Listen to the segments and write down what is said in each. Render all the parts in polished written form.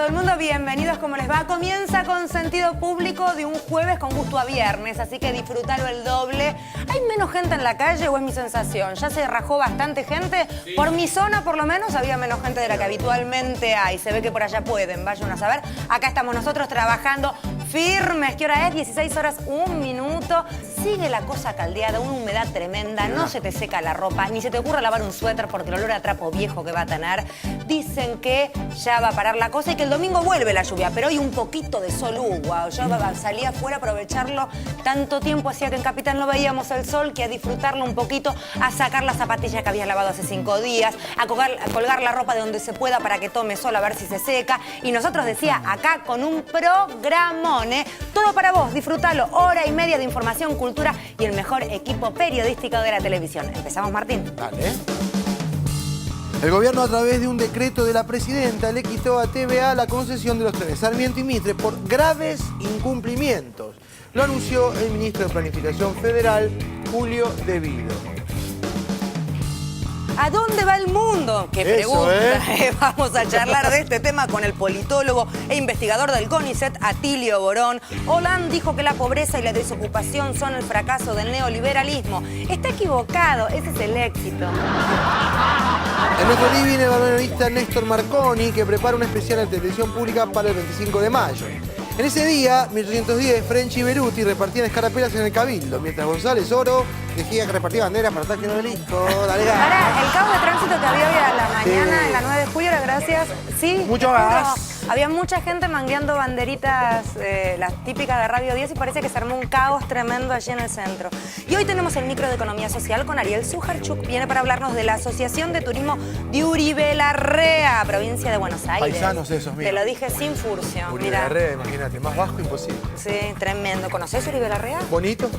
todo el mundo, bienvenidos, ¿cómo les va? Comienza con sentido público de un jueves con gusto a viernes, así que disfrútalo el doble. ¿Hay menos gente en la calle o es mi sensación? ¿Ya se rajó bastante gente? Sí. Por mi zona, por lo menos, había menos gente de la que habitualmente hay. Se ve que por allá pueden, vayan a saber. Acá estamos nosotros trabajando firmes. ¿Qué hora es? 16 horas, 1 minuto. Sigue la cosa caldeada, una humedad tremenda, no se te seca la ropa, ni se te ocurra lavar un suéter porque el olor a trapo viejo que va a tener. Dicen que ya va a parar la cosa y que el domingo vuelve la lluvia, pero hoy un poquito de sol hubo. Yo salí afuera a aprovecharlo. Tanto tiempo hacía que en Capital no veíamos el sol que a disfrutarlo un poquito, a sacar las zapatillas que habías lavado hace 5 días, a colgar la ropa de donde se pueda para que tome sol a ver si se seca. Y nosotros, decía, acá con un programón, ¿eh? Todo para vos, disfrútalo. Hora y media de información, cultura y el mejor equipo periodístico de la televisión. Empezamos, Martín. Dale. El gobierno, a través de un decreto de la presidenta, le quitó a TVA la concesión de los trenes Sarmiento y Mitre por graves incumplimientos. Lo anunció el ministro de Planificación Federal, Julio De Vido. ¿A dónde va el mundo? ¡Qué pregunta! Vamos a charlar de este tema con el politólogo e investigador del CONICET, Atilio Borón. Hollande dijo que la pobreza y la desocupación son el fracaso del neoliberalismo. Está equivocado, ese es el éxito. En nuestro living, el bandoneonista Néstor Marconi, que prepara una especial en televisión pública para el 25 de mayo. En ese día, 1810, French y Beruti repartían escarapelas en el Cabildo, mientras González Oro decía que repartía banderas para estar lleno de disco. Dale, ahora, el caos de tránsito que había hoy a la mañana, en la 9 de julio, era gracias. Sí, mucho gas. Había mucha gente mangueando banderitas, las típicas de Radio 10, y parece que se armó un caos tremendo allí en el centro. Y hoy tenemos el micro de Economía Social con Ariel Sujarchuk. Viene para hablarnos de la Asociación de Turismo de Uribe Larrea, provincia de Buenos Aires. Paisanos esos, mira. Te lo dije sin furcio. Uribe Larrea, imagínate, más bajo imposible. Sí, tremendo. ¿Conocés Uribe Larrea? Bonito.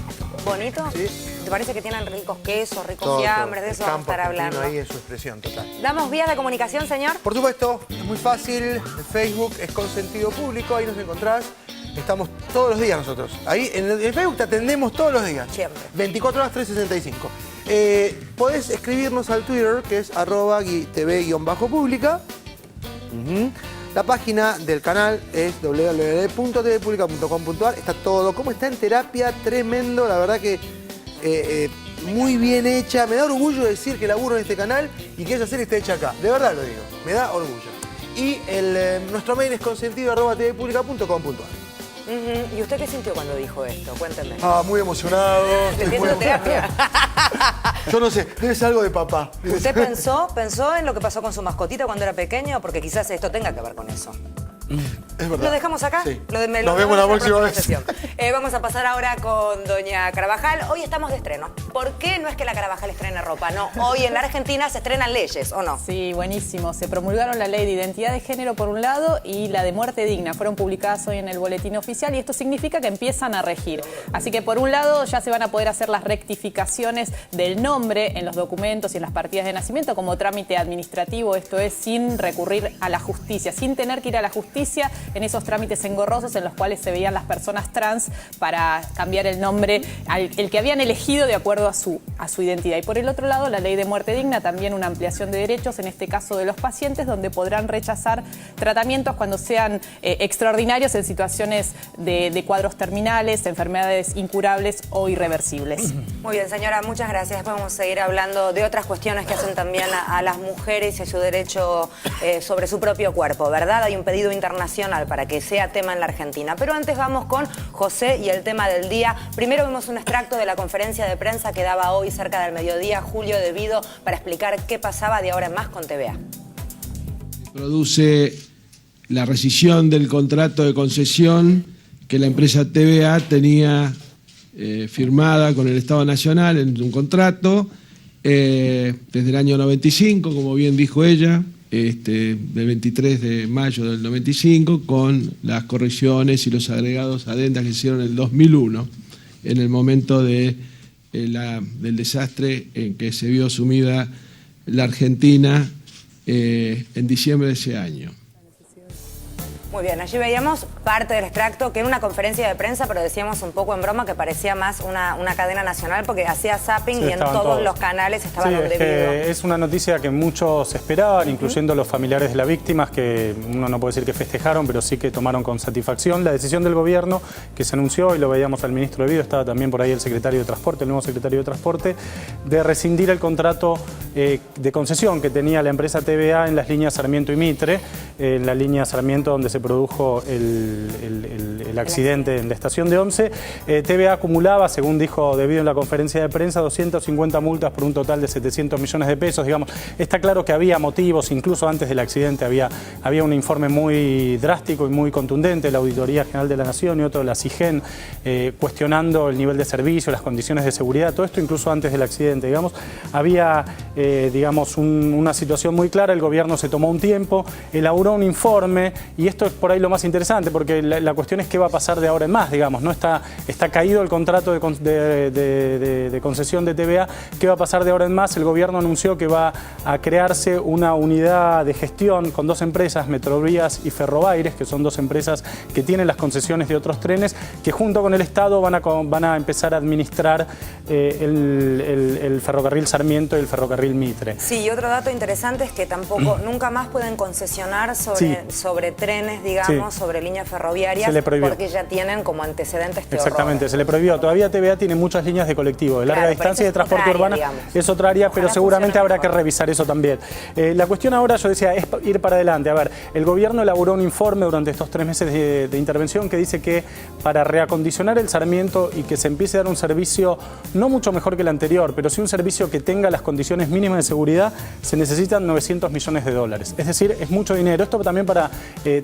¿Bonito? Sí. ¿Te parece que tienen ricos quesos, ricos fiambres? De eso vamos a estar hablando. Ahí en su expresión total. ¿Damos vías de comunicación, señor? Por supuesto, es muy fácil. Facebook es con sentido público, ahí nos encontrás. Estamos todos los días nosotros. Ahí en Facebook te atendemos todos los días. Siempre. 24 horas 365. Podés escribirnos al Twitter, que es @tv_pública. La página del canal es www.tvpublica.com.ar. Está todo, como está en terapia, tremendo. La verdad que muy bien hecha. Me da orgullo decir que laburo en este canal y que esa serie esté hecha acá. De verdad lo digo. Me da orgullo. Y nuestro mail es consentido@tvpublica.com.ar. ¿Y usted qué sintió cuando dijo esto? Cuénteme. Muy emocionado. ¿Le entiendo terapia? Yo no sé, debe ser algo de papá. ¿Usted pensó en lo que pasó con su mascotita cuando era pequeño? Porque quizás esto tenga que ver con eso. Es verdad. ¿Lo dejamos acá? Sí. Nos vemos la próxima vez. Vamos a pasar ahora con doña Carvajal. Hoy estamos de estreno. ¿Por qué no es que la Carvajal estrene ropa? No, hoy en la Argentina se estrenan leyes, ¿o no? Sí, buenísimo. Se promulgaron la ley de identidad de género por un lado y la de muerte digna. Fueron publicadas hoy en el boletín oficial y esto significa que empiezan a regir. Así que por un lado ya se van a poder hacer las rectificaciones del nombre en los documentos y en las partidas de nacimiento como trámite administrativo. Esto es sin recurrir a la justicia, sin tener que ir a la justicia en esos trámites engorrosos en los cuales se veían las personas trans para cambiar el nombre el que habían elegido de acuerdo a su identidad. Y por el otro lado, la ley de muerte digna, también una ampliación de derechos, en este caso de los pacientes, donde podrán rechazar tratamientos cuando sean extraordinarios en situaciones de cuadros terminales, enfermedades incurables o irreversibles. Muy bien, señora, muchas gracias. Vamos a seguir hablando de otras cuestiones que hacen también a las mujeres y a su derecho sobre su propio cuerpo, ¿verdad? Hay un pedido internacional para que sea tema en la Argentina. Pero antes vamos con José y el tema del día. Primero vemos un extracto de la conferencia de prensa que daba hoy cerca del mediodía Julio De Vido para explicar qué pasaba de ahora en más con TVA. Produce la rescisión del contrato de concesión que la empresa TVA tenía firmada con el Estado Nacional en un contrato desde el año 95, como bien dijo ella, del 23 de mayo del 95, con las correcciones y los agregados adendas que se hicieron en el 2001, en el momento del desastre en que se vio sumida la Argentina en diciembre de ese año. Muy bien, allí veíamos parte del extracto que era una conferencia de prensa, pero decíamos un poco en broma que parecía más una cadena nacional porque hacía zapping y en todos los canales estaba lo debido. Es una noticia que muchos esperaban, incluyendo los familiares de las víctimas, que uno no puede decir que festejaron, pero sí que tomaron con satisfacción la decisión del gobierno que se anunció, y lo veíamos al ministro de Vídeo, estaba también por ahí el secretario de Transporte, el nuevo secretario de Transporte, de rescindir el contrato de concesión que tenía la empresa TVA en las líneas Sarmiento y Mitre, en la línea Sarmiento donde se produjo el accidente en la estación de Once. TVA acumulaba, según dijo De Vídeo en la conferencia de prensa, 250 multas por un total de 700 millones de pesos. Digamos, está claro que había motivos, incluso antes del accidente había un informe muy drástico y muy contundente de la Auditoría General de la Nación y otro de la CIGEN, cuestionando el nivel de servicio, las condiciones de seguridad, todo esto incluso antes del accidente. Digamos, había una situación muy clara, el gobierno se tomó un tiempo, elaboró un informe, y esto es por ahí lo más interesante, porque la cuestión es qué va a pasar de ahora en más, digamos, ¿no? Está caído el contrato de concesión de TVA, ¿qué va a pasar de ahora en más? El gobierno anunció que va a crearse una unidad de gestión con 2 empresas, Metrovías y Ferrobaires, que son 2 empresas que tienen las concesiones de otros trenes, que junto con el Estado van a empezar a administrar el ferrocarril Sarmiento y el ferrocarril Mitre. Sí, y otro dato interesante es que tampoco, nunca más pueden concesionar sobre trenes, digamos, sobre líneas ferroviarias, se le prohibió, porque ya tienen como antecedentes este Exactamente, horror. Se le prohibió. Todavía TVA tiene muchas líneas de colectivo, de larga distancia y de transporte urbano. Es otra área, pero seguramente habrá que revisar eso también. La cuestión ahora, yo decía, es ir para adelante. A ver, el gobierno elaboró un informe durante estos 3 meses de intervención que dice que para reacondicionar el Sarmiento y que se empiece a dar un servicio no mucho mejor que el anterior, pero sí un servicio que tenga las condiciones mínimas de seguridad, se necesitan 900 millones de dólares. Es decir, es mucho dinero. Esto también para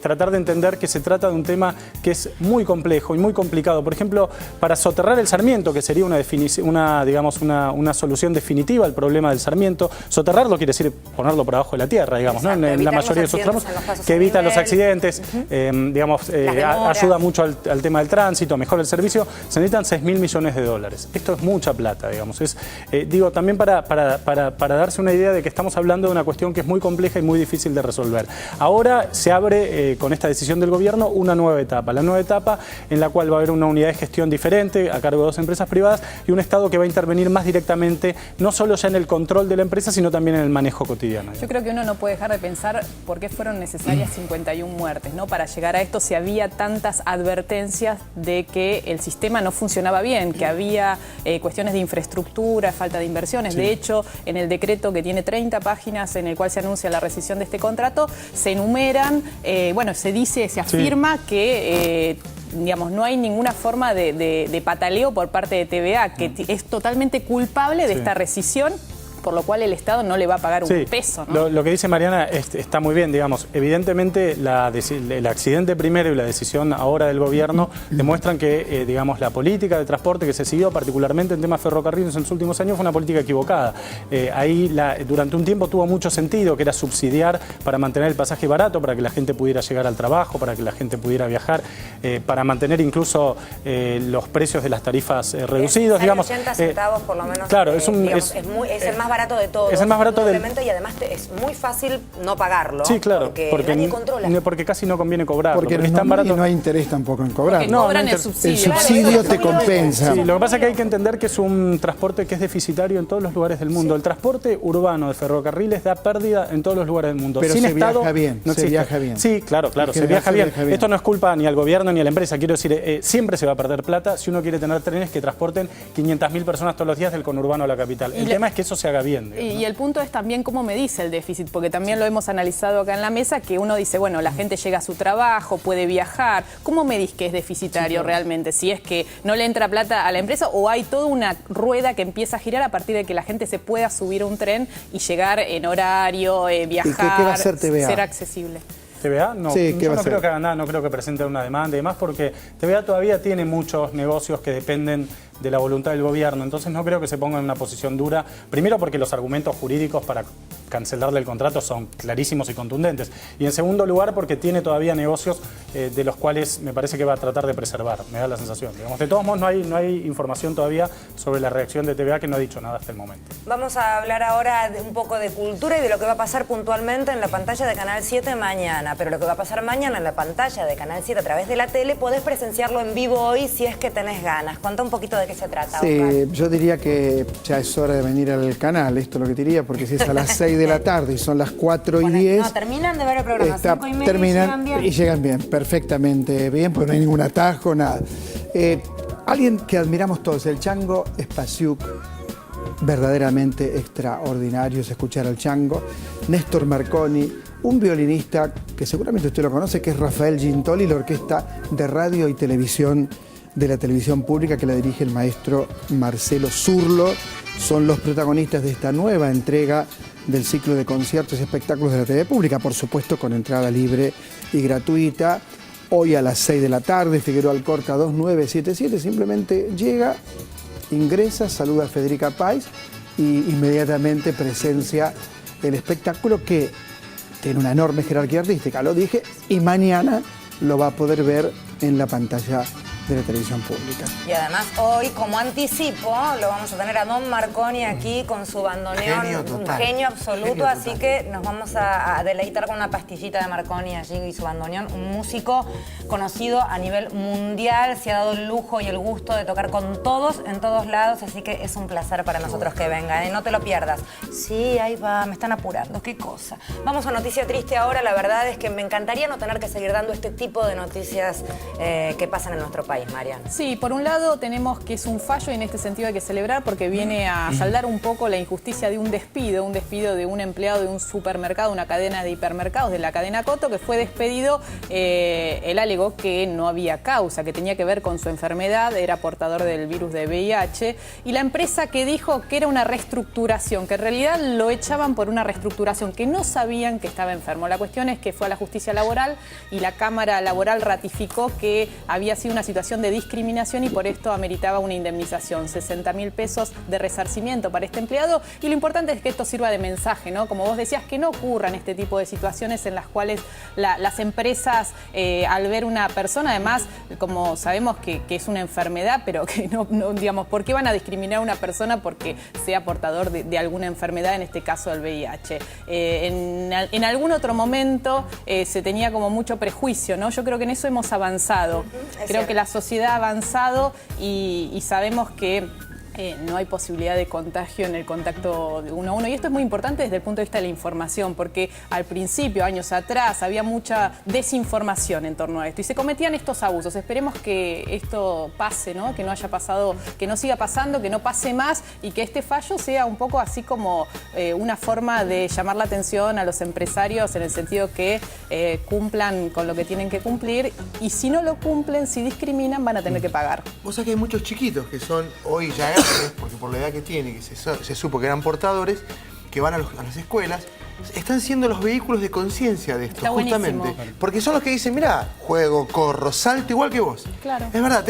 tratar de entender que se trata de un tema que es muy complejo y muy complicado. Por ejemplo, para soterrar el Sarmiento, que sería una solución definitiva al problema del Sarmiento, soterrarlo quiere decir ponerlo por abajo de la tierra, digamos, ¿no? En la mayoría de sus tramos, que evita los accidentes, ayuda mucho al tema del tránsito, mejora el servicio, se necesitan 6.000 millones de dólares. Esto es mucha plata, digamos. También para darse una idea de que estamos hablando de una cuestión que es muy compleja y muy difícil de resolver. Ahora se abre, con esta decisión del gobierno, una nueva etapa. La nueva etapa en la cual va a haber una unidad de gestión diferente a cargo de 2 empresas privadas y un Estado que va a intervenir más directamente, no solo ya en el control de la empresa, sino también en el manejo cotidiano. Yo creo que uno no puede dejar de pensar por qué fueron necesarias 51 muertes, ¿no? Para llegar a esto, si había tantas advertencias de que el sistema no funcionaba bien, que había cuestiones de infraestructura, falta de inversiones. Sí. De hecho, en el decreto que tiene 30 páginas en el cual se anuncia la rescisión de este contrato, se enumeran, se afirma que digamos, no hay ninguna forma de pataleo por parte de TVA, que es totalmente culpable de esta rescisión, por lo cual el Estado no le va a pagar un peso, ¿no? Lo que dice Mariana está muy bien, digamos. Evidentemente el accidente primero y la decisión ahora del gobierno demuestran que, digamos, la política de transporte que se siguió, particularmente en temas ferrocarriles en los últimos años, fue una política equivocada. Durante un tiempo tuvo mucho sentido, que era subsidiar para mantener el pasaje barato, para que la gente pudiera llegar al trabajo, para que la gente pudiera viajar, para mantener incluso los precios de las tarifas reducidos, digamos. 80 centavos por lo menos. Claro, es el más barato de todos. Es el más barato y además es muy fácil no pagarlo. Sí, claro. Porque nadie controla. Porque casi no conviene cobrarlo. Porque es tan barato. Y no hay interés tampoco en cobrar. No, cobran el subsidio. El subsidio te compensa. Sí, lo que pasa es que hay que entender que es un transporte que es deficitario en todos los lugares del mundo. El transporte urbano de ferrocarriles da pérdida en todos los lugares del mundo. Pero Sin se Estado, viaja bien. No se viaja bien. Sí, claro, se viaja bien. Esto no es culpa ni al gobierno ni a la empresa. Quiero decir, siempre se va a perder plata si uno quiere tener trenes que transporten 500.000 personas todos los días del conurbano a la capital. El tema es que eso se haga bien. Y el punto es también cómo me dice el déficit, porque también lo hemos analizado acá en la mesa, que uno dice, bueno, la gente llega a su trabajo, puede viajar. ¿Cómo medís que es deficitario realmente? Si es que no le entra plata a la empresa o hay toda una rueda que empieza a girar a partir de que la gente se pueda subir a un tren y llegar en horario, viajar, ¿Y qué va a hacer TVA? Ser accesible. TVA no, sí, yo no creo que haga nada, no creo que presente una demanda y demás, porque TVA todavía tiene muchos negocios que dependen de la voluntad del gobierno, entonces no creo que se ponga en una posición dura, primero porque los argumentos jurídicos para cancelarle el contrato son clarísimos y contundentes. Y en segundo lugar, porque tiene todavía negocios de los cuales me parece que va a tratar de preservar, me da la sensación. Digamos, de todos modos, no hay información todavía sobre la reacción de TVA, que no ha dicho nada hasta el momento. Vamos a hablar ahora un poco de cultura y de lo que va a pasar puntualmente en la pantalla de Canal 7 mañana. Pero lo que va a pasar mañana en la pantalla de Canal 7 a través de la tele, podés presenciarlo en vivo hoy si es que tenés ganas. Cuenta un poquito de qué se trata, Sí, Oscar. yo diría que ya es hora de venir al canal, esto es lo que te diría, porque si es a las 6 de la tarde y son las 4:10... No, terminan de ver el programa, 5:30 terminan y llegan bien. y llegan bien, perfectamente bien, porque no hay ningún atajo, nada. Alguien que admiramos todos, el Chango Spasiuk, verdaderamente extraordinario es escuchar al Chango. Néstor Marconi, un violinista que seguramente usted lo conoce, que es Rafael Gintoli, la orquesta de radio y televisión de la televisión pública que la dirige el maestro Marcelo Zurlo. Son los protagonistas de esta nueva entrega del ciclo de conciertos y espectáculos de la TV pública, por supuesto con entrada libre y gratuita. Hoy a las 6 de la tarde, Figueroa Alcorta 2977, simplemente llega, ingresa, saluda a Federica Pais y inmediatamente presencia el espectáculo, que tiene una enorme jerarquía artística, lo dije, y mañana lo va a poder ver en la pantalla de la televisión pública. Y además hoy, como anticipo, lo vamos a tener a Don Marconi aquí con su bandoneón, Genio un total. genio absoluto, Genio así total. que nos vamos a deleitar con una pastillita de Marconi allí y su bandoneón, un músico conocido a nivel mundial, se ha dado el lujo y el gusto de tocar con todos, en todos lados, así que es un placer para nosotros que venga, no te lo pierdas. Sí, ahí va, me están apurando, qué cosa. Vamos a noticia triste ahora, la verdad es que me encantaría no tener que seguir dando este tipo de noticias que pasan en nuestro país, Marian. Sí, por un lado tenemos que es un fallo y en este sentido hay que celebrar porque viene a saldar un poco la injusticia de un despido de un empleado de un supermercado, una cadena de hipermercados de la cadena Coto, que fue despedido. Él alegó que no había causa, que tenía que ver con su enfermedad, era portador del virus de VIH, y la empresa que dijo que era una reestructuración, que en realidad lo echaban por una reestructuración, que no sabían que estaba enfermo. La cuestión es que fue a la justicia laboral y la Cámara Laboral ratificó que había sido una situación de discriminación y por esto ameritaba una indemnización, 60.000 pesos de resarcimiento para este empleado. Y lo importante es que esto sirva de mensaje, ¿no? Como vos decías, que no ocurran este tipo de situaciones en las cuales las empresas, al ver una persona, además, como sabemos que es una enfermedad, pero que no, digamos, ¿por qué van a discriminar a una persona porque sea portador de alguna enfermedad, en este caso el VIH? En algún otro momento se tenía como mucho prejuicio, ¿no? Yo creo que en eso hemos avanzado. Creo que la sociedad ha avanzado y sabemos que no hay posibilidad de contagio en el contacto de uno a uno. Y esto es muy importante desde el punto de vista de la información, porque al principio, años atrás, había mucha desinformación en torno a esto y se cometían estos abusos. Esperemos que esto pase, ¿no? Que no haya pasado, que no siga pasando, que no pase más y que este fallo sea un poco así como una forma de llamar la atención a los empresarios en el sentido que cumplan con lo que tienen que cumplir, y si no lo cumplen, si discriminan, van a tener que pagar. Vos sabés que hay muchos chiquitos que son hoy ya grandes, porque por la edad que tienen, que se supo que eran portadores, que van a las escuelas, están siendo los vehículos de conciencia de esto, Está justamente. buenísimo. Porque son los que dicen, mirá, juego, corro, salto igual que vos. Claro. Es verdad,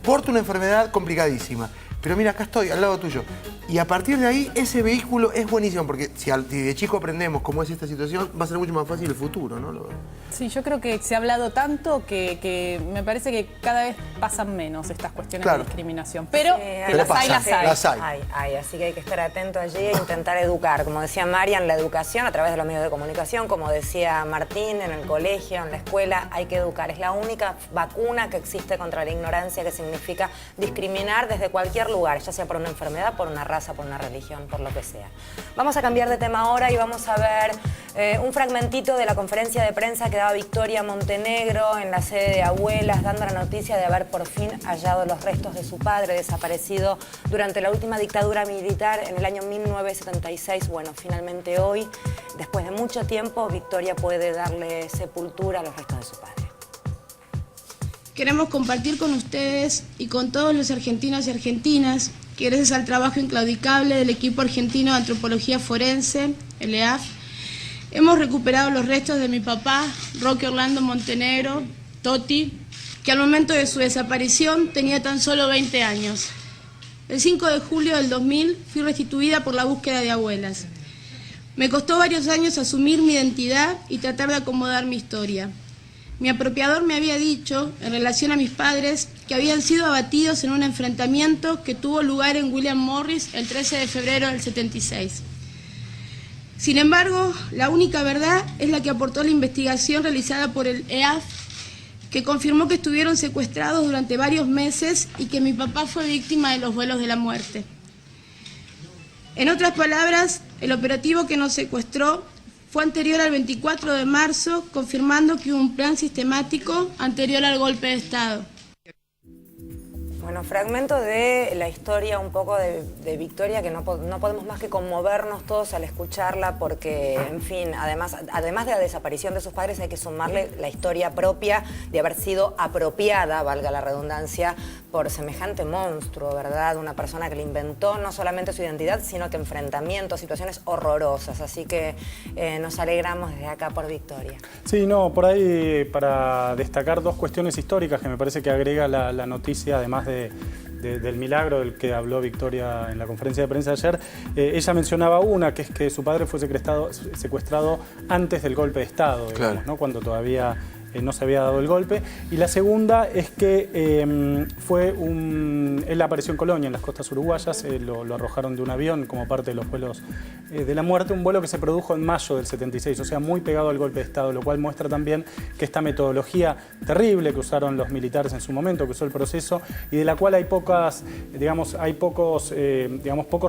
porto una enfermedad complicadísima, pero mira, acá estoy, al lado tuyo. Y a partir de ahí, ese vehículo es buenísimo, porque si de chico aprendemos cómo es esta situación, va a ser mucho más fácil el futuro, ¿no? Sí, yo creo que se ha hablado tanto que me parece que cada vez pasan menos estas cuestiones Claro. de discriminación. Pero Pero las hay, pasan, las hay. las hay. Así que hay que estar atento allí e intentar educar. Como decía Marian, la educación a través de los medios de comunicación, como decía Martín, en el colegio, en la escuela, hay que educar. Es la única vacuna que existe contra la ignorancia, que significa discriminar desde cualquier lugar, ya sea por una enfermedad, por una raza, por una religión, por lo que sea. Vamos a cambiar de tema ahora y vamos a ver un fragmentito de la conferencia de prensa que daba Victoria Montenegro en la sede de Abuelas, dando la noticia de haber por fin hallado los restos de su padre desaparecido durante la última dictadura militar en el año 1976. Bueno, finalmente hoy, después de mucho tiempo, Victoria puede darle sepultura a los restos de su padre. Queremos compartir con ustedes y con todos los argentinos y argentinas que gracias al trabajo inclaudicable del equipo argentino de antropología forense, el EAF, hemos recuperado los restos de mi papá, Roque Orlando Montenegro, Toti, que al momento de su desaparición tenía tan solo 20 años. El 5 de julio del 2000 fui restituida por la búsqueda de Abuelas. Me costó varios años asumir mi identidad y tratar de acomodar mi historia. Mi apropiador me había dicho, en relación a mis padres, que habían sido abatidos en un enfrentamiento que tuvo lugar en William Morris el 13 de febrero del 76. Sin embargo, la única verdad es la que aportó la investigación realizada por el EAF, que confirmó que estuvieron secuestrados durante varios meses y que mi papá fue víctima de los vuelos de la muerte. En otras palabras, el operativo que nos secuestró fue anterior al 24 de marzo, confirmando que hubo un plan sistemático anterior al golpe de Estado. Bueno, fragmento de la historia un poco de Victoria, que no podemos más que conmovernos todos al escucharla, porque, en fin, además de la desaparición de sus padres, hay que sumarle la historia propia de haber sido apropiada, valga la redundancia, por semejante monstruo, ¿verdad? Una persona que le inventó no solamente su identidad, sino que enfrentamientos, situaciones horrorosas. Así que nos alegramos desde acá por Victoria. Sí, no, por ahí para destacar dos cuestiones históricas que me parece que agrega la noticia, además del milagro del que habló Victoria en la conferencia de prensa de ayer. Ella mencionaba una, que es que su padre fue secuestrado antes del golpe de Estado, digamos, claro, ¿no? Cuando todavía no se había dado el golpe. Y la segunda es que él apareció en Colonia, en las costas uruguayas, lo arrojaron de un avión como parte de los vuelos de la muerte, un vuelo que se produjo en mayo del 76, o sea, muy pegado al golpe de Estado, lo cual muestra también que esta metodología terrible que usaron los militares en su momento, que usó el proceso, y de la cual hay pocos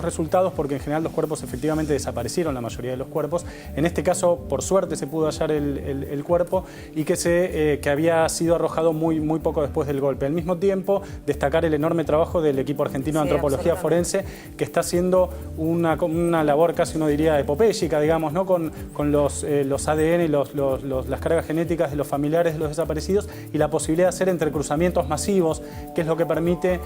resultados, porque en general los cuerpos efectivamente desaparecieron, la mayoría de los cuerpos. En este caso, por suerte, se pudo hallar el cuerpo y que había sido arrojado muy poco después del golpe. Al mismo tiempo, destacar el enorme trabajo del equipo argentino de antropología forense, que está haciendo una labor casi, uno diría, epopéyica, digamos, ¿no? Con los ADN y las cargas genéticas de los familiares de los desaparecidos, y la posibilidad de hacer entrecruzamientos masivos, que es lo que permite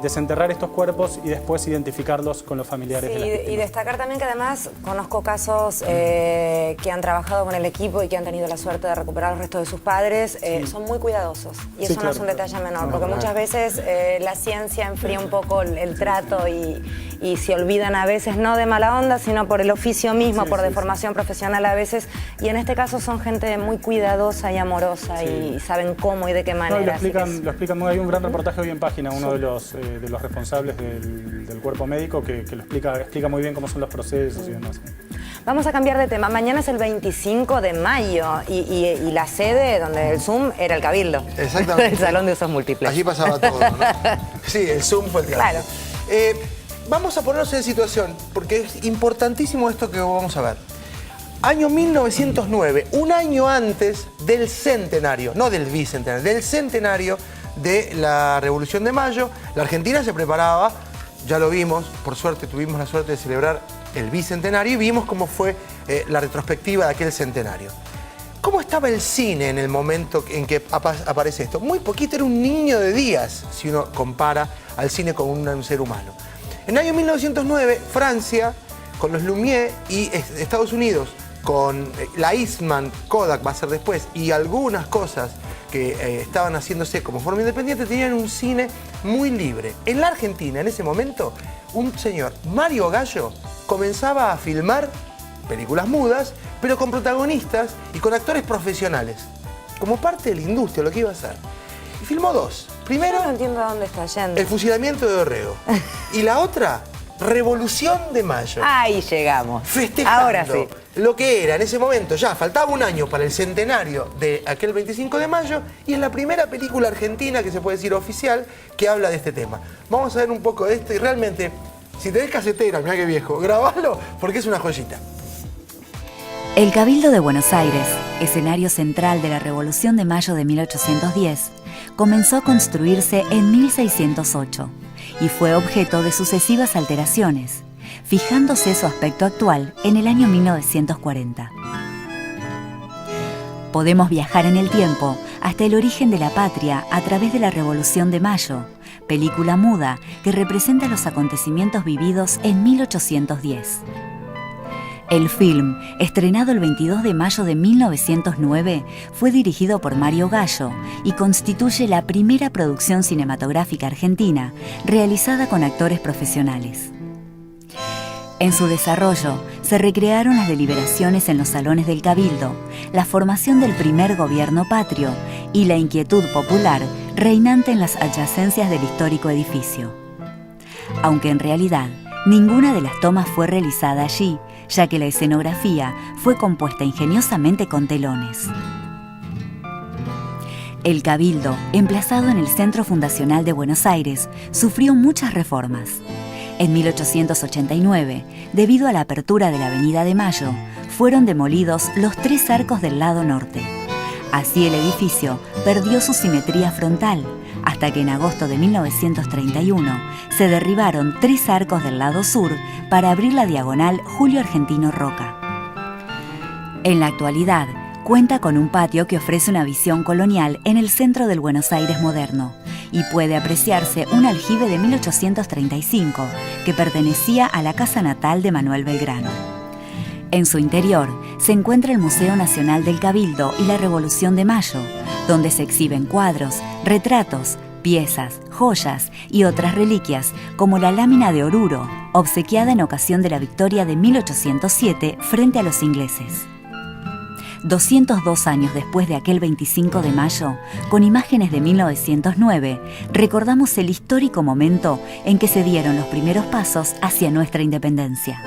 desenterrar estos cuerpos y después identificarlos con los familiares de las víctimas. Y destacar también que además conozco casos que han trabajado con el equipo y que han tenido la suerte de recuperar los restos de sus padres, son muy cuidadosos. Y eso no es un detalle menor, porque muchas veces la ciencia enfría un poco el trato y se olvidan a veces, no de mala onda, sino por el oficio mismo, por deformación profesional a veces. Y en este caso son gente muy cuidadosa y amorosa y saben cómo y de qué manera. No, lo explican muy. Hay un gran reportaje hoy en Página, uno de los responsables del cuerpo médico, que lo explica muy bien cómo son los procesos y demás. Vamos a cambiar de tema. Mañana es el 25 de mayo y la sede donde el Zoom era el Cabildo. Exactamente. El Salón de Usos Múltiples. Allí pasaba todo, ¿no? Sí, el Zoom fue el que... Claro. Vamos a ponernos en situación, porque es importantísimo esto que vamos a ver. Año 1909, un año antes del centenario, no del bicentenario, del centenario de la Revolución de Mayo, la Argentina se preparaba, ya lo vimos, por suerte tuvimos la suerte de celebrar el bicentenario y vimos cómo fue la retrospectiva de aquel centenario. ¿Cómo estaba el cine en el momento en que aparece esto? Muy poquito, era un niño de días, si uno compara al cine con un ser humano. En el año 1909, Francia, con los Lumière, y Estados Unidos, con la Eastman, Kodak va a ser después, y algunas cosas que estaban haciéndose como forma independiente, tenían un cine muy libre. En la Argentina, en ese momento, un señor, Mario Gallo, comenzaba a filmar películas mudas, pero con protagonistas y con actores profesionales, como parte de la industria, lo que iba a hacer. Y filmó dos. Primero, yo no entiendo a dónde está yendo. El fusilamiento de Dorrego. Y la otra, Revolución de Mayo. Ahí llegamos. Festejando ahora sí lo que era en ese momento, ya faltaba un año para el centenario de aquel 25 de mayo, y es la primera película argentina, que se puede decir oficial, que habla de este tema. Vamos a ver un poco de esto y realmente, si tenés casetera, mirá qué viejo, grabalo porque es una joyita. El Cabildo de Buenos Aires, escenario central de la Revolución de Mayo de 1810, comenzó a construirse en 1608 y fue objeto de sucesivas alteraciones, fijándose su aspecto actual en el año 1940. Podemos viajar en el tiempo hasta el origen de la patria a través de la Revolución de Mayo, película muda que representa los acontecimientos vividos en 1810. El film, estrenado el 22 de mayo de 1909, fue dirigido por Mario Gallo y constituye la primera producción cinematográfica argentina realizada con actores profesionales. En su desarrollo, se recrearon las deliberaciones en los salones del Cabildo, la formación del primer gobierno patrio y la inquietud popular reinante en las adyacencias del histórico edificio. Aunque en realidad ninguna de las tomas fue realizada allí, ya que la escenografía fue compuesta ingeniosamente con telones. El Cabildo, emplazado en el Centro Fundacional de Buenos Aires, sufrió muchas reformas. En 1889, debido a la apertura de la Avenida de Mayo, fueron demolidos los 3 arcos del lado norte. Así el edificio perdió su simetría frontal, hasta que en agosto de 1931 se derribaron 3 arcos del lado sur para abrir la diagonal Julio Argentino Roca. En la actualidad, cuenta con un patio que ofrece una visión colonial en el centro del Buenos Aires moderno y puede apreciarse un aljibe de 1835 que pertenecía a la casa natal de Manuel Belgrano. En su interior se encuentra el Museo Nacional del Cabildo y la Revolución de Mayo, donde se exhiben cuadros, retratos, piezas, joyas y otras reliquias como la lámina de Oruro, obsequiada en ocasión de la victoria de 1807 frente a los ingleses. 202 años después de aquel 25 de mayo, con imágenes de 1909, recordamos el histórico momento en que se dieron los primeros pasos hacia nuestra independencia.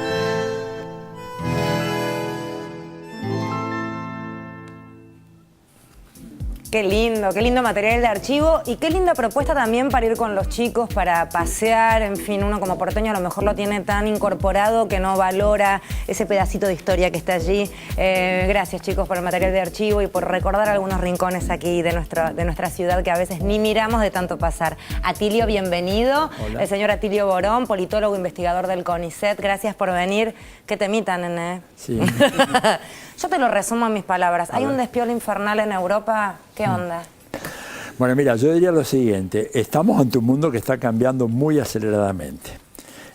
Qué lindo material de archivo y qué linda propuesta también para ir con los chicos, para pasear, en fin, uno como porteño a lo mejor lo tiene tan incorporado que no valora ese pedacito de historia que está allí. Gracias chicos por el material de archivo y por recordar algunos rincones aquí de nuestra ciudad que a veces ni miramos de tanto pasar. Atilio, bienvenido. Hola. El señor Atilio Borón, politólogo, investigador del CONICET, gracias por venir. ¿Qué temita, nene? Sí. Yo te lo resumo en mis palabras. ¿Hay un despiolo infernal en Europa? ¿Qué onda? Bueno, mira, yo diría lo siguiente. Estamos ante un mundo que está cambiando muy aceleradamente.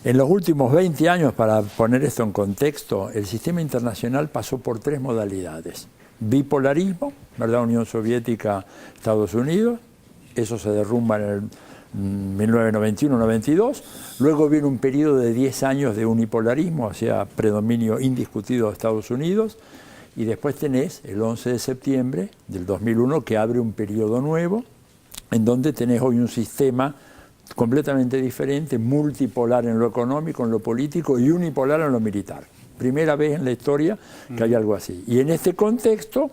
En los últimos 20 años, para poner esto en contexto, el sistema internacional pasó por 3 modalidades. Bipolarismo, ¿verdad? Unión Soviética, Estados Unidos. Eso se derrumba en el 1991-92. Luego viene un periodo de 10 años de unipolarismo, o sea, predominio indiscutido de Estados Unidos. Y después tenés el 11 de septiembre del 2001 que abre un periodo nuevo, en donde tenés hoy un sistema completamente diferente, multipolar en lo económico, en lo político y unipolar en lo militar. Primera vez en la historia que hay algo así. Y en este contexto,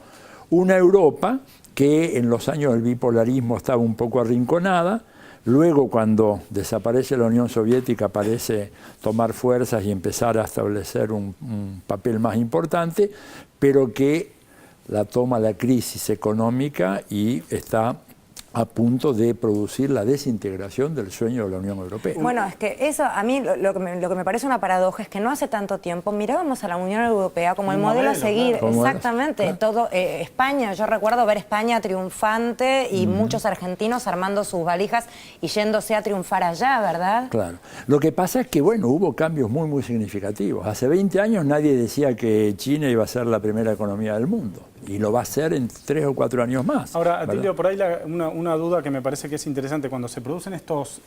una Europa que en los años del bipolarismo estaba un poco arrinconada. Luego, cuando desaparece la Unión Soviética, parece tomar fuerzas y empezar a establecer un papel más importante, pero que la toma la crisis económica y está a punto de producir la desintegración del sueño de la Unión Europea. Bueno, es que eso, a mí lo que me parece una paradoja es que no hace tanto tiempo mirábamos a la Unión Europea como el modelo a seguir. Claro. Exactamente. Claro. Todo, España, yo recuerdo ver España triunfante y muchos argentinos armando sus valijas y yéndose a triunfar allá, ¿verdad? Claro. Lo que pasa es que, bueno, hubo cambios muy, muy significativos. Hace 20 años nadie decía que China iba a ser la primera economía del mundo. Y lo va a ser en 3 o 4 años más. Ahora, Atilio, por ahí una duda que me parece que es interesante. Cuando se producen estos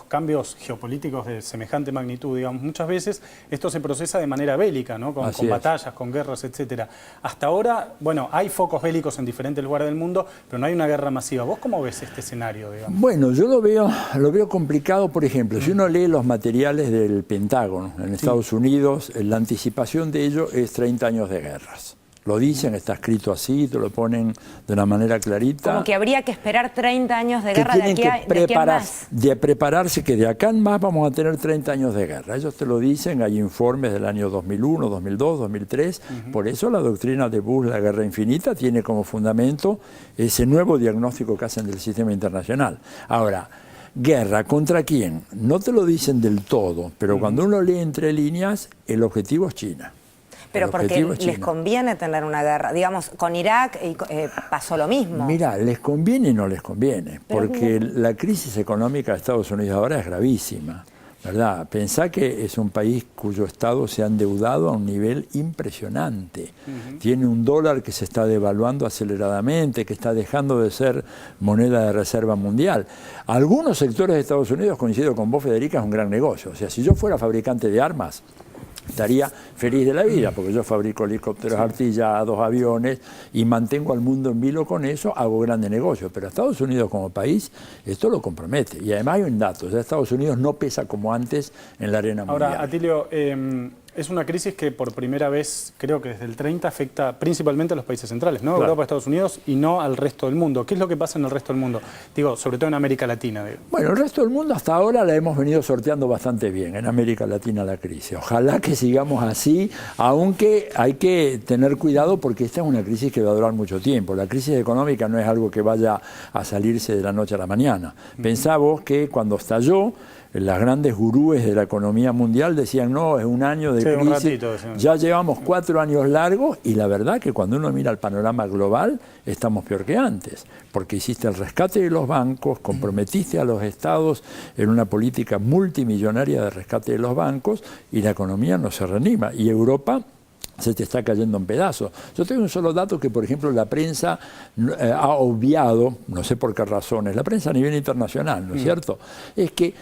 cambios geopolíticos de semejante magnitud, digamos, muchas veces esto se procesa de manera bélica, ¿no? Con batallas, con guerras, etcétera. Hasta ahora, bueno, hay focos bélicos en diferentes lugares del mundo, pero no hay una guerra masiva. ¿Vos cómo ves este escenario, digamos? Bueno, yo lo veo complicado, por ejemplo, si uno lee los materiales del Pentágono en Estados Unidos, la anticipación de ello es 30 años de guerras. Lo dicen, está escrito así, te lo ponen de una manera clarita. Como que habría que esperar 30 años de guerra de aquí a más. De prepararse que de acá en más vamos a tener 30 años de guerra. Ellos te lo dicen, hay informes del año 2001, 2002, 2003. Por eso la doctrina de Bush, la guerra infinita, tiene como fundamento ese nuevo diagnóstico que hacen del sistema internacional. Ahora, ¿guerra contra quién? No te lo dicen del todo, pero cuando uno lee entre líneas, el objetivo es China. Pero porque les conviene tener una guerra. Digamos, con Irak pasó lo mismo. Mira, les conviene y no les conviene, porque la crisis económica de Estados Unidos ahora es gravísima, ¿verdad? Pensá que es un país cuyo Estado se ha endeudado a un nivel impresionante. Tiene un dólar que se está devaluando aceleradamente, que está dejando de ser moneda de reserva mundial. Algunos sectores de Estados Unidos, coincido con vos, Federica, es un gran negocio. O sea, si yo fuera fabricante de armas, estaría feliz de la vida, porque yo fabrico helicópteros artillados, aviones, y mantengo al mundo en vilo con eso, hago grandes negocios. Pero Estados Unidos como país, esto lo compromete. Y además hay un dato, ya Estados Unidos no pesa como antes en la arena mundial. Ahora, Atilio, es una crisis que por primera vez, creo que desde el 30, afecta principalmente a los países centrales, ¿no? Claro. Europa, Estados Unidos, y no al resto del mundo. ¿Qué es lo que pasa en el resto del mundo? Digo, sobre todo en América Latina. Digo. Bueno, el resto del mundo hasta ahora la hemos venido sorteando bastante bien, en América Latina la crisis. Ojalá que sigamos así, aunque hay que tener cuidado porque esta es una crisis que va a durar mucho tiempo. La crisis económica no es algo que vaya a salirse de la noche a la mañana. Pensá vos que cuando estalló, las grandes gurúes de la economía mundial decían, no, es un año de crisis. Un ratito, ya llevamos 4 años largos y la verdad que cuando uno mira el panorama global estamos peor que antes, porque hiciste el rescate de los bancos, comprometiste a los estados en una política multimillonaria de rescate de los bancos y la economía no se reanima. Y Europa se te está cayendo en pedazos. Yo tengo un solo dato que, por ejemplo, la prensa ha obviado, no sé por qué razones, la prensa a nivel internacional, ¿no es cierto? Es que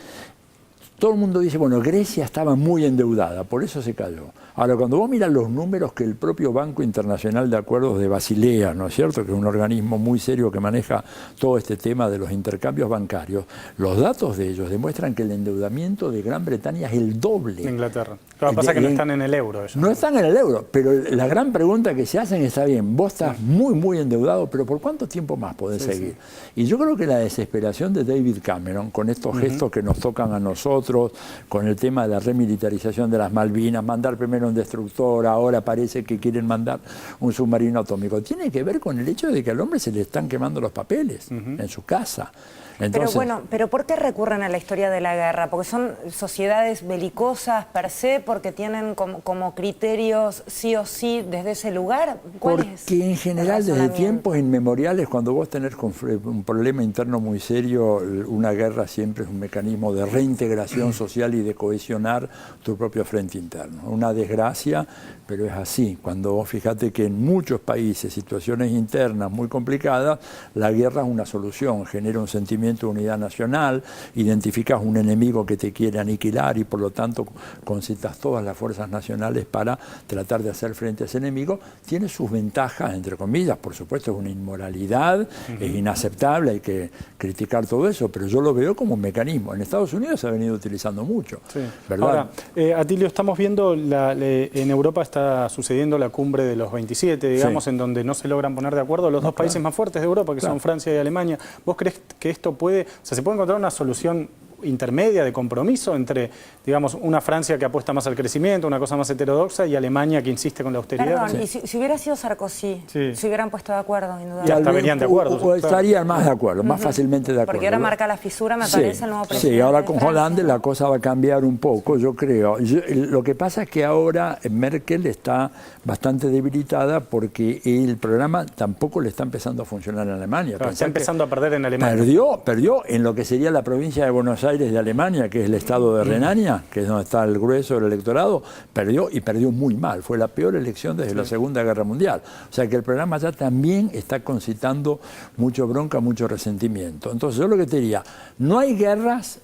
todo el mundo dice, bueno, Grecia estaba muy endeudada, por eso se cayó. Ahora, cuando vos miras los números que el propio Banco Internacional de Acuerdos de Basilea, ¿no es cierto?, que es un organismo muy serio que maneja todo este tema de los intercambios bancarios, los datos de ellos demuestran que el endeudamiento de Gran Bretaña es el doble. De Inglaterra. Lo que pasa es que no están en el euro. Ellos. No están en el euro, pero la gran pregunta que se hacen está bien, vos estás muy endeudado, pero ¿por cuánto tiempo más podés seguir? Y yo creo que la desesperación de David Cameron, con estos gestos que nos tocan a nosotros, con el tema de la remilitarización de las Malvinas, mandar primero un destructor, ahora parece que quieren mandar un submarino atómico, tiene que ver con el hecho de que al hombre se le están quemando los papeles en su casa. Entonces, pero bueno, ¿pero por qué recurren a la historia de la guerra? ¿Porque son sociedades belicosas per se? ¿Porque tienen como criterios sí o sí desde ese lugar? Porque en general desde tiempos inmemoriales, cuando vos tenés un problema interno muy serio, una guerra siempre es un mecanismo de reintegración social y de cohesionar tu propio frente interno. Una desgracia, pero es así. Cuando vos fíjate que en muchos países, situaciones internas muy complicadas, la guerra es una solución, genera un sentimiento de unidad nacional, identificas un enemigo que te quiere aniquilar y por lo tanto concitas todas las fuerzas nacionales para tratar de hacer frente a ese enemigo, tiene sus ventajas, entre comillas, por supuesto es una inmoralidad, es inaceptable, hay que criticar todo eso, pero yo lo veo como un mecanismo. En Estados Unidos se ha venido utilizando mucho, ¿verdad? Ahora, Atilio, estamos viendo, en Europa está sucediendo la cumbre de los 27, digamos, en donde no se logran poner de acuerdo los dos países más fuertes de Europa, que son Francia y Alemania. ¿Vos crees que esto puede, o sea, se puede encontrar una solución intermedia de compromiso entre, digamos, una Francia que apuesta más al crecimiento, una cosa más heterodoxa, y Alemania que insiste con la austeridad? Perdón, y si hubiera sido Sarkozy, se hubieran puesto de acuerdo, indudablemente. Ya estarían de acuerdo. O estarían más de acuerdo, más fácilmente de acuerdo. Porque ahora marca la fisura, me parece, el nuevo presidente. Sí, ahora con Hollande la cosa va a cambiar un poco, yo creo. Lo que pasa es que ahora Merkel está bastante debilitada porque el programa tampoco le está empezando a funcionar en Alemania. Claro, está empezando a perder en Alemania. Perdió en lo que sería la provincia de Buenos Aires de Alemania, que es el estado de Renania, que es donde está el grueso del electorado, perdió y perdió muy mal. Fue la peor elección desde la Segunda Guerra Mundial. O sea que el programa ya también está concitando mucho bronca, mucho resentimiento. Entonces yo lo que te diría, no hay guerras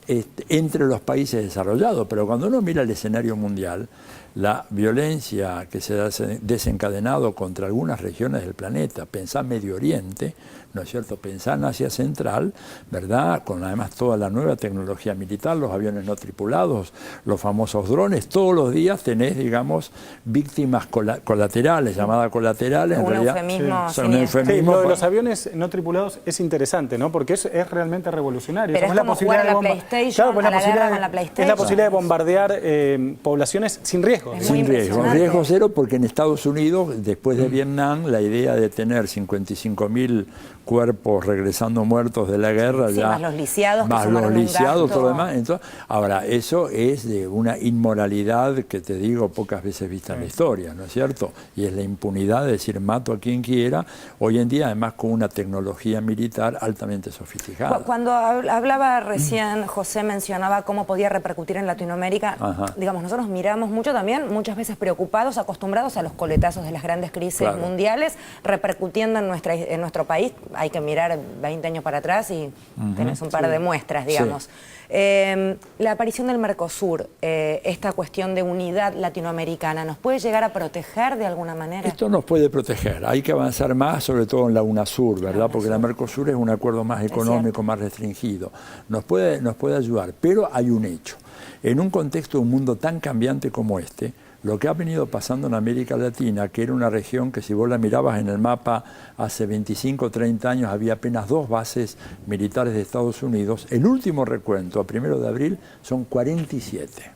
entre los países desarrollados, pero cuando uno mira el escenario mundial, la violencia que se ha desencadenado contra algunas regiones del planeta, pensá Medio Oriente, ¿no es cierto? Pensá en Asia Central, ¿verdad? Con además toda la nueva tecnología militar, los aviones no tripulados, los famosos drones, todos los días tenés, digamos, víctimas colaterales, llamadas colaterales. Un en realidad, eufemismo. Son un eufemismo. Lo de los aviones no tripulados es interesante, ¿no? Porque es realmente revolucionario. Pero es como jugar a la PlayStation, a la guerra con la PlayStation. Es la posibilidad de bombardear poblaciones sin riesgo. Sin riesgo, riesgo cero, porque en Estados Unidos, después de Vietnam, la idea de tener 55.000 cuerpos regresando muertos de la guerra, sí, ya más los lisiados, más los lisiados, todo lo demás. Entonces, ahora, eso es de una inmoralidad que te digo pocas veces vista en la historia, ¿no es cierto? Y es la impunidad de decir mato a quien quiera, hoy en día además con una tecnología militar altamente sofisticada. Cuando hablaba recién, José mencionaba cómo podía repercutir en Latinoamérica. Digamos, nosotros miramos mucho también, muchas veces preocupados, acostumbrados a los coletazos de las grandes crisis mundiales, repercutiendo en nuestro país. hay que mirar 20 años para atrás y tenés un par de muestras, digamos. Sí. La aparición del Mercosur, esta cuestión de unidad latinoamericana, ¿nos puede llegar a proteger de alguna manera? Esto nos puede proteger. Hay que avanzar más, sobre todo en la UNASUR, ¿verdad? Porque la Mercosur es un acuerdo más económico, más restringido. Nos puede ayudar, pero hay un hecho. En un contexto de un mundo tan cambiante como este, lo que ha venido pasando en América Latina, que era una región que si vos la mirabas en el mapa hace 25 o 30 años había apenas 2 bases militares de Estados Unidos, el último recuento, a 1 de abril, son 47.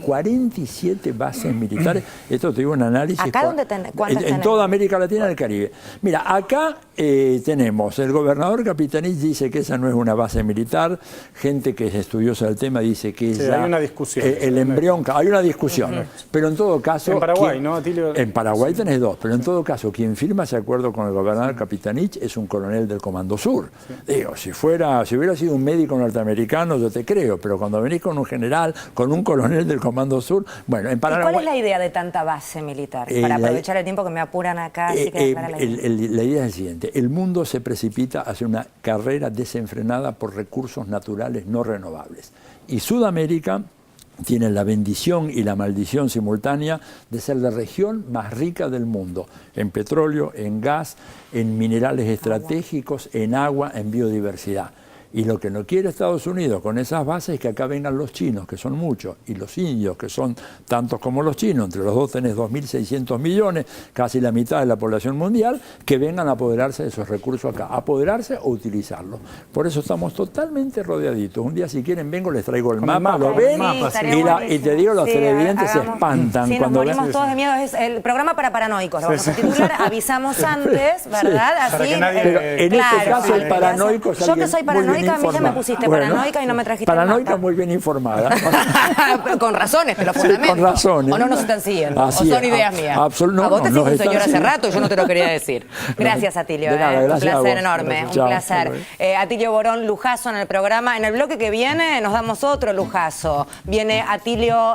47 bases militares. Esto te digo un análisis. ¿Acá dónde cuántas en toda América Latina y el Caribe. Mira, acá tenemos, el gobernador Capitanich dice que esa no es una base militar, gente que es estudiosa del tema dice que sí, esa, hay una discusión. El embrión, hay una discusión, pero en todo caso... En Paraguay, ¿no, Atilio? En Paraguay tenés 2, pero en todo caso, quien firma ese acuerdo con el gobernador Capitanich es un coronel del Comando Sur. Digo, si hubiera sido un médico norteamericano, yo te creo, pero cuando venís con un general, con un coronel del Comando Sur, bueno, en Paraguay... ¿Y cuál es la idea de tanta base militar? Para aprovechar el tiempo que me apuran acá. Así que la idea es el siguiente, el mundo se precipita hacia una carrera desenfrenada por recursos naturales no renovables. Y Sudamérica tiene la bendición y la maldición simultánea de ser la región más rica del mundo, en petróleo, en gas, en minerales estratégicos, en agua, en biodiversidad. Y lo que no quiere Estados Unidos con esas bases es que acá vengan los chinos, que son muchos, y los indios, que son tantos como los chinos, entre los dos tenés 2.600 millones, casi la mitad de la población mundial, que vengan a apoderarse de esos recursos acá, apoderarse o utilizarlos. Por eso estamos totalmente rodeaditos. Un día si quieren vengo, les traigo el mapa, lo ven, y te digo, los televidentes se espantan. Sí, cuando nos morimos todos de miedo. Es el programa para paranoicos, lo vamos a titular, avisamos antes, ¿verdad? Así, para que nadie... Pero en este caso el paranoico es yo que soy paranoica, a mí ya me pusiste paranoica y no me trajiste paranoica muy bien informada. Con razones, te lo fundamento. Sí, con razones. O no nos están siguiendo. Así o son ideas mías. No, vos te no, hiciste un señor hace siguiendo. rato y yo no te lo quería decir. Gracias, Atilio. De nada, gracias un placer a vos. enorme. Gracias. Un Chao, placer. Atilio Borón, lujazo en el programa. En el bloque que viene nos damos otro lujazo. Viene Atilio,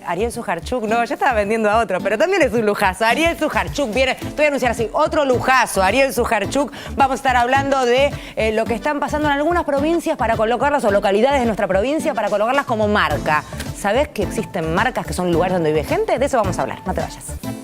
Ariel Sujarchuk. No, yo estaba vendiendo a otro, pero también es un lujazo. Ariel Sujarchuk viene, te voy a anunciar así, otro lujazo. Ariel Sujarchuk. Vamos a estar hablando de lo que están pasando en algunas provincias para colocarlas, o localidades de nuestra provincia, para colocarlas como marca. ¿Sabés que existen marcas que son lugares donde vive gente? De eso vamos a hablar. No te vayas.